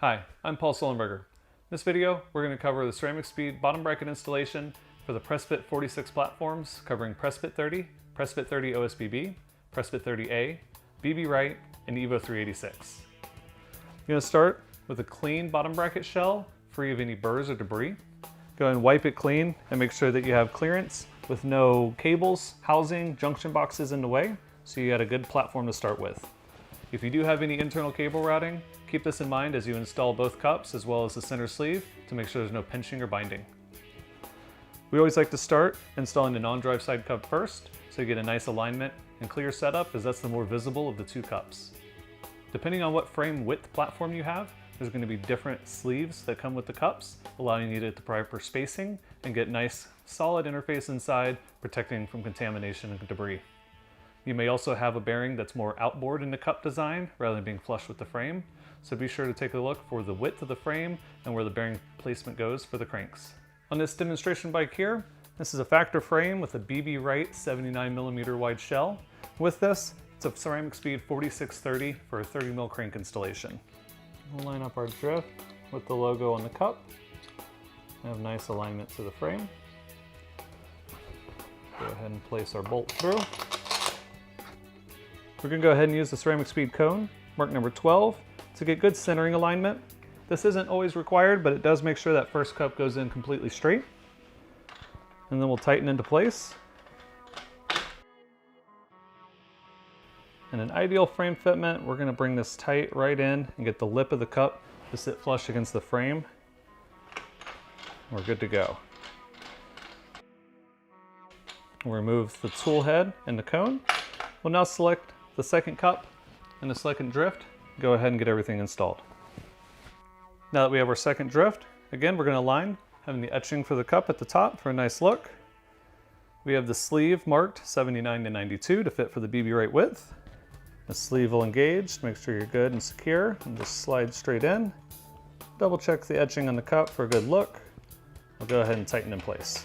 Hi, I'm Paul Sullenberger. In this video, we're going to cover the CeramicSpeed Bottom Bracket installation for the PF30 platforms, covering PF30, PF30 OSBB, PF30A, BBright, and EVO386. You're going to start with a clean bottom bracket shell, free of any burrs or debris. Go ahead and wipe it clean and make sure that you have clearance with no cables, housing, junction boxes in the way, so you got a good platform to start with. If you do have any internal cable routing, keep this in mind as you install both cups as well as the center sleeve to make sure there's no pinching or binding. We always like to start installing the non-drive side cup first, so you get a nice alignment and clear setup, as that's the more visible of the two cups. Depending on what frame width platform you have, there's going to be different sleeves that come with the cups, allowing you to get the proper spacing and get nice solid interface inside, protecting from contamination and debris. You may also have a bearing that's more outboard in the cup design rather than being flush with the frame, so be sure to take a look for the width of the frame and where the bearing placement goes for the cranks. On this demonstration bike here, this is a factor frame with a BBright 79mm wide shell. With this, it's a CeramicSpeed 4630 for a 30mm crank installation. We'll line up our drift with the logo on the cup. Have nice alignment to the frame. Go ahead and place our bolt through. We're going to go ahead and use the CeramicSpeed cone, mark number 12, to get good centering alignment. This isn't always required, but it does make sure that first cup goes in completely straight. And then we'll tighten into place. In an ideal frame fitment, we're going to bring this tight right in and get the lip of the cup to sit flush against the frame. We're good to go. We'll remove the tool head and the cone. We'll now select the second cup and the second drift. Go ahead and get everything installed. Now that we have our second drift, again, we're going to align, having the etching for the cup at the top for a nice look. We have the sleeve marked 79 to 92 to fit for the BBright width. The sleeve will engage, make sure you're good and secure, and just slide straight in. Double check the etching on the cup for a good look. We'll go ahead and tighten in place.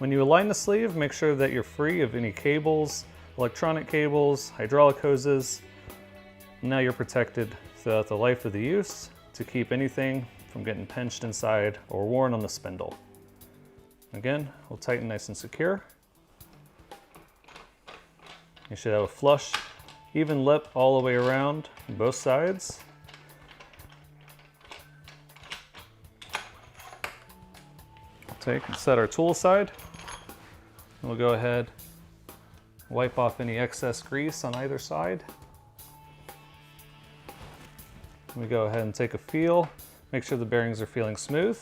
When you align the sleeve, make sure that you're free of any cables, electronic cables, hydraulic hoses. Now you're protected throughout the life of the use to keep anything from getting pinched inside or worn on the spindle. Again, we'll tighten nice and secure. You should have a flush, even lip all the way around on both sides. Take and set our tool aside. And we'll go ahead, wipe off any excess grease on either side. We go ahead and take a feel, make sure the bearings are feeling smooth.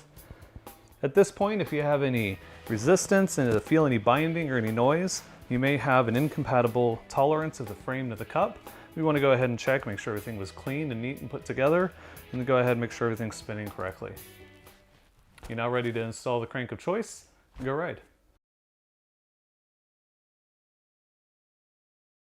At this point, if you have any resistance and feel any binding or any noise, you may have an incompatible tolerance of the frame to the cup. We want to go ahead and check, make sure everything was clean and neat and put together, and then go ahead and make sure everything's spinning correctly. You're now ready to install the crank of choice and go ride.